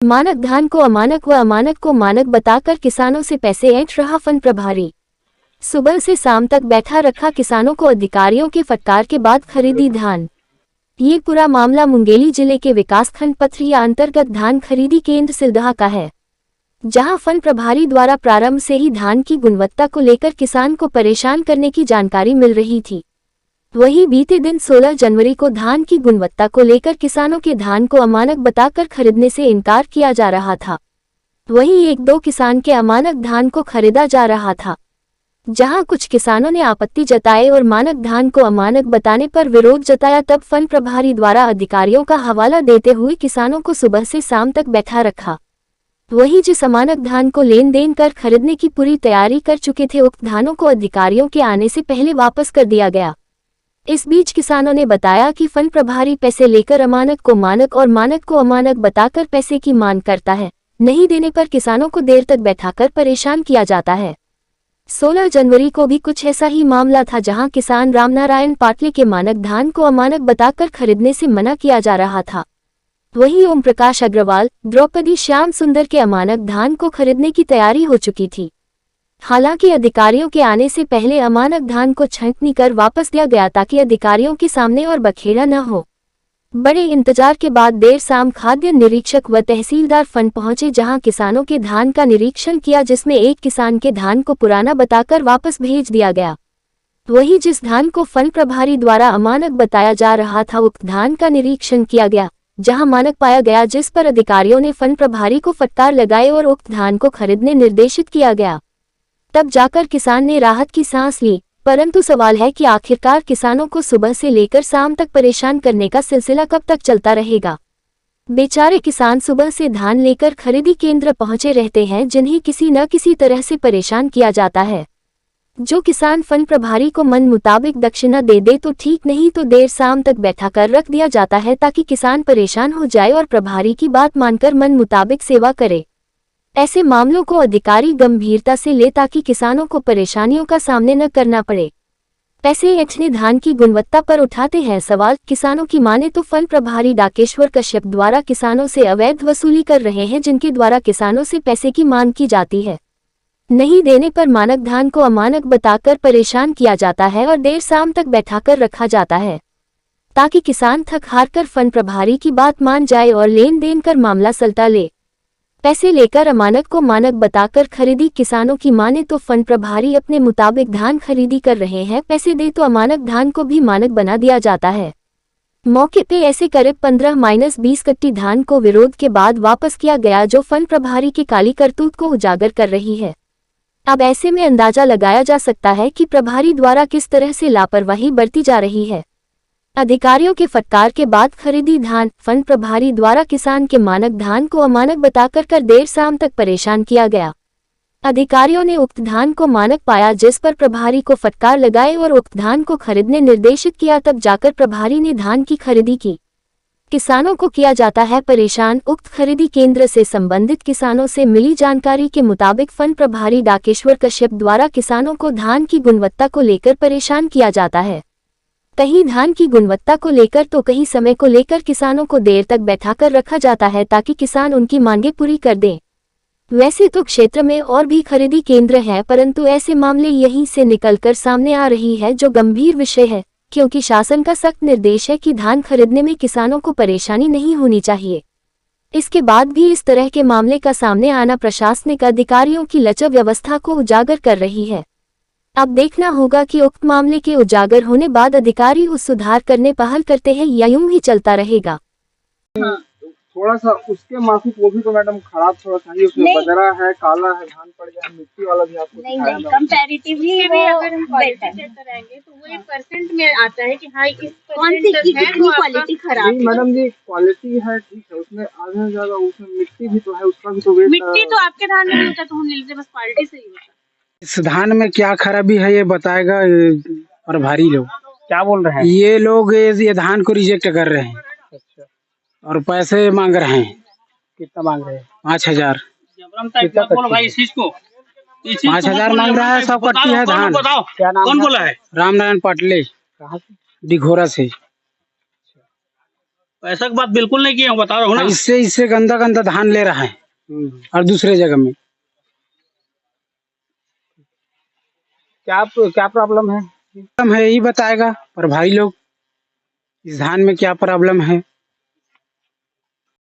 मानक धान को अमानक व अमानक को मानक बताकर किसानों से पैसे ऐंठ रहा फन प्रभारी। सुबह से शाम तक बैठा रखा किसानों को अधिकारियों के फटकार के बाद खरीदी धान। ये पूरा मामला मुंगेली जिले के विकासखंड पथरिया अंतर्गत धान खरीदी केंद्र सिलदहा का है, जहां फन प्रभारी द्वारा प्रारंभ से ही धान की गुणवत्ता को लेकर किसान को परेशान करने की जानकारी मिल रही थी। वहीं बीते दिन 16 जनवरी को धान की गुणवत्ता को लेकर किसानों के धान को अमानक बताकर खरीदने से इनकार किया जा रहा था। वहीं एक दो किसान के अमानक धान को खरीदा जा रहा था, जहां कुछ किसानों ने आपत्ति जताए और मानक धान को अमानक बताने पर विरोध जताया। तब फन प्रभारी द्वारा अधिकारियों का हवाला देते हुए किसानों को सुबह से शाम तक बैठा रखा। वहीं जिस अमानक धान को लेन देन कर खरीदने की पूरी तैयारी कर चुके थे, उक्त धानों को अधिकारियों के आने से पहले वापस कर दिया गया। इस बीच किसानों ने बताया कि फन प्रभारी पैसे लेकर अमानक को मानक और मानक को अमानक बताकर पैसे की मांग करता है। नहीं देने पर किसानों को देर तक बैठाकर परेशान किया जाता है। 16 जनवरी को भी कुछ ऐसा ही मामला था, जहां किसान रामनारायण पाटले के मानक धान को अमानक बताकर खरीदने से मना किया जा रहा था। वहीं ओम प्रकाश अग्रवाल, द्रौपदी श्याम सुंदर के अमानक धान को खरीदने की तैयारी हो चुकी थी। हालांकि अधिकारियों के आने से पहले अमानक धान को छंटनी कर वापस दिया गया ताकि अधिकारियों के सामने और बखेड़ा न हो। बड़े इंतजार के बाद देर शाम खाद्य निरीक्षक व तहसीलदार फन पहुंचे, जहां किसानों के धान का निरीक्षण किया, जिसमें एक किसान के धान को पुराना बताकर वापस भेज दिया गया। वहीं जिस धान को फन प्रभारी द्वारा अमानक बताया जा रहा था, उक्त धान का निरीक्षण किया गया, जहां मानक पाया गया, जिस पर अधिकारियों ने फन प्रभारी को फटकार लगाए और उक्त धान को खरीदने निर्देशित किया गया। तब जाकर किसान ने राहत की सांस ली। परंतु सवाल है कि आखिरकार किसानों को सुबह से लेकर शाम तक परेशान करने का सिलसिला कब तक चलता रहेगा। बेचारे किसान सुबह से धान लेकर खरीदी केंद्र पहुंचे रहते हैं, जिन्हें किसी न किसी तरह से परेशान किया जाता है। जो किसान फन प्रभारी को मन मुताबिक दक्षिणा दे दे तो ठीक, नहीं तो देर शाम तक बैठा कर रख दिया जाता है, ताकि किसान परेशान हो जाए और प्रभारी की बात मानकर मन मुताबिक सेवा करे। ऐसे मामलों को अधिकारी गंभीरता से ले ताकि किसानों को परेशानियों का सामना न करना पड़े। पैसे ऐंठने धान की गुणवत्ता पर उठाते हैं सवाल। किसानों की माने तो फन प्रभारी डाकेश्वर कश्यप द्वारा किसानों से अवैध वसूली कर रहे हैं, जिनके द्वारा किसानों से पैसे की मांग की जाती है। नहीं देने पर मानक धान को अमानक बताकर परेशान किया जाता है और देर शाम तक बैठाकर रखा जाता है, ताकि किसान थक हार कर फन प्रभारी की बात मान जाए और लेन देन कर मामला सलटा ले। पैसे लेकर अमानक को मानक बताकर खरीदी। किसानों की माने तो फन प्रभारी अपने मुताबिक धान खरीदी कर रहे हैं, पैसे दे तो अमानक धान को भी मानक बना दिया जाता है। मौके पे ऐसे करीब 15-20 कट्टी धान को विरोध के बाद वापस किया गया, जो फन प्रभारी की काली करतूत को उजागर कर रही है। अब ऐसे में अंदाजा लगाया जा सकता है कि प्रभारी द्वारा किस तरह से लापरवाही बरती जा रही है। अधिकारियों के फटकार के बाद खरीदी धान। फन प्रभारी द्वारा किसान के मानक धान को अमानक बताकर कर देर शाम तक परेशान किया गया। अधिकारियों ने उक्त धान को मानक पाया, जिस पर प्रभारी को फटकार लगाए और उक्त धान को खरीदने निर्देशित किया। तब जाकर प्रभारी ने धान की खरीदी की। किसानों को किया जाता है परेशान। उक्त खरीदी केंद्र से संबंधित किसानों से मिली जानकारी के मुताबिक फन प्रभारी डाकेश्वर कश्यप द्वारा किसानों को धान की गुणवत्ता को लेकर परेशान किया जाता है। कहीं धान की गुणवत्ता को लेकर तो कहीं समय को लेकर किसानों को देर तक बैठाकर रखा जाता है, ताकि किसान उनकी मांगें पूरी कर दें। वैसे तो क्षेत्र में और भी खरीदी केंद्र हैं, परंतु ऐसे मामले यहीं से निकलकर सामने आ रही है, जो गंभीर विषय है, क्योंकि शासन का सख्त निर्देश है कि धान खरीदने में किसानों को परेशानी नहीं होनी चाहिए। इसके बाद भी इस तरह के मामले का सामने आना प्रशासनिक अधिकारियों की लचर व्यवस्था को उजागर कर रही है। अब देखना होगा कि उक्त मामले के उजागर होने बाद अधिकारी उस सुधार करने पहल करते हैं या यूं ही चलता रहेगा। थोड़ा सा उसके माफिक वो भी तो मैडम खराब थोड़ा सा ही, उसमें बदरा है, काला है, धान पड़ गया, मिट्टी वाला भी आपको नहीं कंपैरेटिवली वो अगर हम क्वालिटी चेक कराएंगे तो वो एक परसेंट में आता है कि हाँ इस कौन सी कितनी क्वालिटी खराब है। मैडम जी क्वालिटी है ठीक है, उसमें आधा से ज्यादा उसमें मिट्टी भी तो है, उसका भी तो वेट। मिट्टी तो आपके धान में नहीं होता, तो हम ले बस क्वालिटी से ही होता। इस धान में क्या खराबी है ये बताएगा प्रभारी लोग। क्या बोल रहे हैं ये लोग? ये धान को रिजेक्ट कर रहे हैं। अच्छा, और पैसे मांग रहे हैं। कितना मांग रहे हैं? 5,000। कितना बोलो भाई इस चीज को? 5,000 मांग रहा है। 100 कट्टी है धान। क्या नाम कौन बोला है? रामनारायण पाटले, कहाँ से? डिघोरा से। पैसा की बात बिल्कुल नहीं किया हूँ, बता रहा हूँ ना। इससे इससे गंदा गंदा धान ले रहा है और दूसरे जगह में। क्या प्रॉब्लम है? प्रॉब्लम है यही बताएगा प्रभारी लोग, इस धान में क्या प्रॉब्लम है।